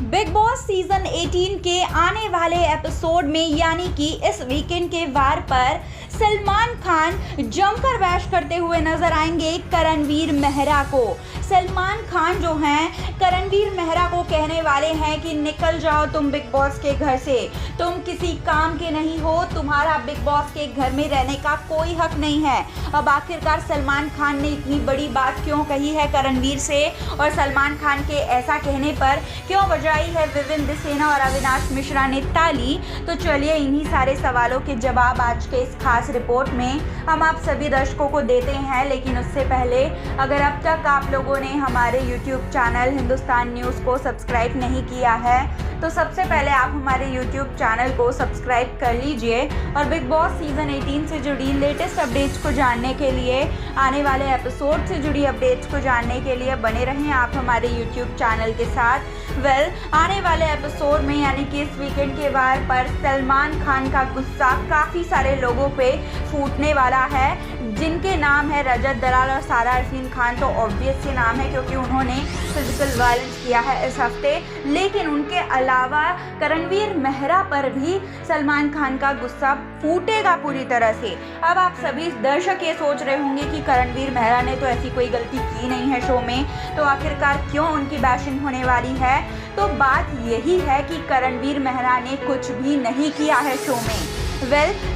Big boss season 18 के आने वाले एपिसोड में यानी कि इस वीकेंड के वार पर सलमान खान जमकर बैश करते हुए नजर आएंगे करणवीर मेहरा को। सलमान खान जो हैं करणवीर मेहरा को कहने वाले हैं कि निकल जाओ तुम बिग बॉस के घर से, तुम किसी काम के नहीं हो, तुम्हारा बिग बॉस के घर में रहने का कोई हक नहीं है। अब आखिरकार सलमान खान ने इतनी बड़ी बात क्यों कही है करणवीर से और सलमान खान के ऐसा कहने पर क्यों बजाई है विवेन दिसेना और अविनाश मिश्रा ने ताली, तो चलिए इन्हीं सारे सवालों के जवाब आज के इस खास रिपोर्ट में हम आप सभी दर्शकों को देते हैं। लेकिन उससे पहले अगर अब तक आप लोगों ने हमारे YouTube चैनल हिंदुस्तान न्यूज़ को सब्सक्राइब नहीं किया है तो सबसे पहले आप हमारे YouTube चैनल को सब्सक्राइब कर लीजिए और बिग बॉस सीजन 18 से जुड़ी लेटेस्ट अपडेट्स को जानने के लिए, आने वाले एपिसोड से जुड़ी अपडेट्स को जानने के लिए बने रहें आप हमारे YouTube चैनल के साथ। आने वाले एपिसोड में यानी कि इस वीकेंड के वार पर सलमान खान का गुस्सा काफ़ी सारे लोगों पे फूटने वाला है, जिनके नाम है रजत दलाल और सारा अरफीन खान। तो ऑब्वियस से नाम है क्योंकि उन्होंने फिजिकल वायलेंस किया है इस हफ्ते। लेकिन उनके अलावा करणवीर मेहरा पर भी सलमान खान का गुस्सा फूटेगा पूरी तरह से। अब आप सभी दर्शक ये सोच रहे होंगे कि करणवीर मेहरा ने तो ऐसी कोई गलती की नहीं है शो में, तो आखिरकार क्यों उनकी बैशिंग होने वाली है। तो बात यही है कि करणवीर मेहरा ने कुछ भी नहीं किया है शो में।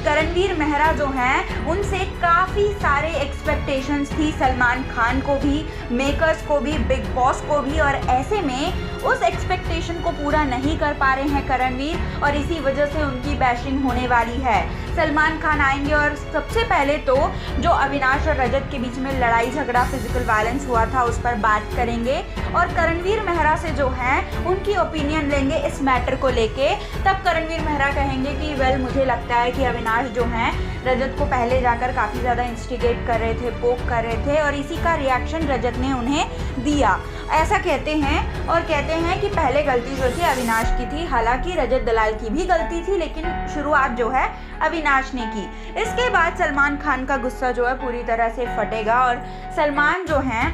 करणवीर मेहरा जो हैं उनसे काफ़ी सारे एक्सपेक्टेशंस थी, सलमान खान को भी, मेकर्स को भी, बिग बॉस को भी, और ऐसे में उस एक्सपेक्टेशन को पूरा नहीं कर पा रहे हैं करणवीर और इसी वजह से उनकी बैशिंग होने वाली है। सलमान खान आएंगे और सबसे पहले तो जो अविनाश और रजत के बीच में लड़ाई झगड़ा फिजिकल वायलेंस हुआ था उस पर बात करेंगे और करणवीर मेहरा से जो हैं उनकी ओपिनियन लेंगे इस मैटर को लेके। तब करणवीर मेहरा कहेंगे कि मुझे लगता है कि अविनाश जो हैं रजत को पहले जाकर काफ़ी ज़्यादा इंस्टिगेट कर रहे थे, पोक कर रहे थे और इसी का रिएक्शन रजत ने उन्हें दिया, ऐसा कहते हैं। और कहते हैं कि पहले गलती जो थी अविनाश की थी, हालांकि रजत दलाल की भी गलती थी लेकिन शुरुआत जो है अविनाश ने की। इसके बाद सलमान खान का गुस्सा जो है पूरी तरह से फटेगा और सलमान जो हैं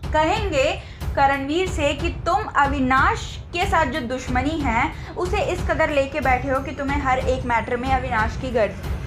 कहेंगे करणवीर से कि तुम अविनाश के साथ जो दुश्मनी है उसे इस कदर लेके बैठे हो कि तुम्हें हर एक मैटर में अविनाश की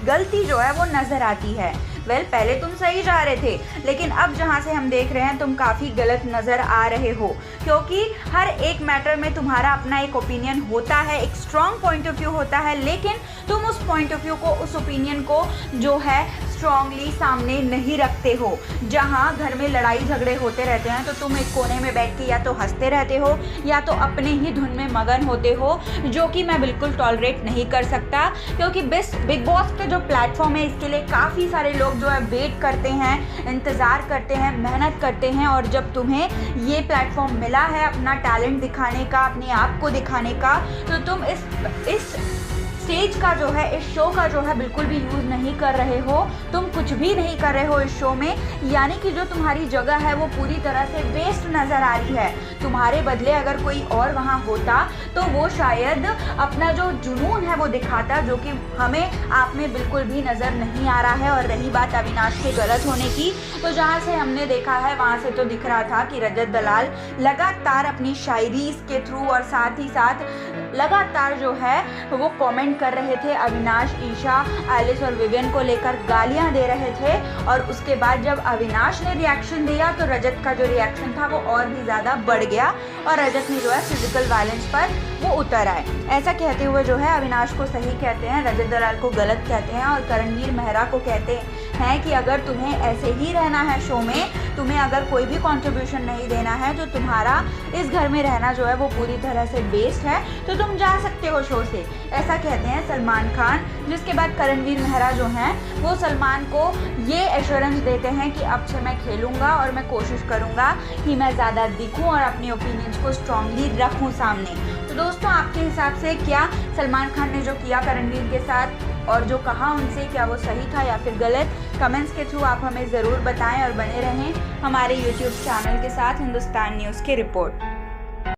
गलती जो है वो नज़र आती है। पहले तुम सही जा रहे थे लेकिन अब जहाँ से हम देख रहे हैं तुम काफ़ी गलत नज़र आ रहे हो, क्योंकि हर एक मैटर में तुम्हारा अपना एक ओपिनियन होता है, एक स्ट्रॉन्ग पॉइंट ऑफ व्यू होता है, लेकिन तुम उस पॉइंट ऑफ व्यू को, उस ओपिनियन को जो है स्ट्रांगली सामने नहीं रखते हो। जहाँ घर में लड़ाई झगड़े होते रहते हैं तो तुम एक कोने में बैठ के या तो हंसते रहते हो या तो अपने ही धुन में मगन होते हो, जो कि मैं बिल्कुल टॉलरेट नहीं कर सकता। क्योंकि बिग बॉस का जो प्लेटफॉर्म है इसके लिए काफ़ी सारे लोग जो है वेट करते हैं, इंतज़ार करते हैं, मेहनत करते हैं और जब तुम्हें ये प्लेटफॉर्म मिला है अपना टैलेंट दिखाने का, अपने आप को दिखाने का, तो तुम इस स्टेज का जो है, इस शो का जो है बिल्कुल भी यूज़ नहीं कर रहे हो, तुम कुछ भी नहीं कर रहे हो इस शो में, यानी कि जो तुम्हारी जगह है वो पूरी तरह से वेस्ट नज़र आ रही है। तुम्हारे बदले अगर कोई और वहाँ होता तो वो शायद अपना जो जुनून है वो दिखाता, जो कि हमें आप में बिल्कुल भी नज़र नहीं आ रहा है। और रही बात अविनाश के गलत होने की, तो जहाँ से हमने देखा है वहाँ से तो दिख रहा था कि रजत दलाल लगातार अपनी शायरी के थ्रू और साथ ही साथ लगातार जो है वो कमेंट कर रहे थे, अविनाश, ईशा, एलिस और विवियन को लेकर गालियां दे रहे थे। और उसके बाद जब अविनाश ने रिएक्शन दिया तो रजत का जो रिएक्शन था वो और भी ज़्यादा बढ़ गया और रजत ने जो है फिजिकल वायलेंस पर वो उतर आए। ऐसा कहते हुए जो है अविनाश को सही कहते हैं, रजत दलाल को गलत कहते हैं और करणवीर मेहरा को कहते हैं कि अगर तुम्हें ऐसे ही रहना है शो में, तुम्हें अगर कोई भी कंट्रीब्यूशन नहीं देना है तो तुम्हारा इस घर में रहना जो है वो पूरी तरह से वेस्ट है, तो तुम जा सकते हो शो से, ऐसा कहते हैं सलमान खान। जिसके बाद करणवीर मेहरा जो हैं वो सलमान को ये एश्योरेंस देते हैं कि अब से मैं खेलूँगा और मैं कोशिश करूँगा कि मैं ज़्यादा दिखूँ और अपनी ओपिनियंस को स्ट्रांगली रखूँ सामने। तो दोस्तों, आपके हिसाब से क्या सलमान खान ने जो किया करणवीर के साथ और जो कहा उनसे, क्या वो सही था या फिर गलत? कमेंट्स के थ्रू आप हमें ज़रूर बताएं और बने रहें हमारे YouTube चैनल के साथ हिंदुस्तान न्यूज़ की रिपोर्ट।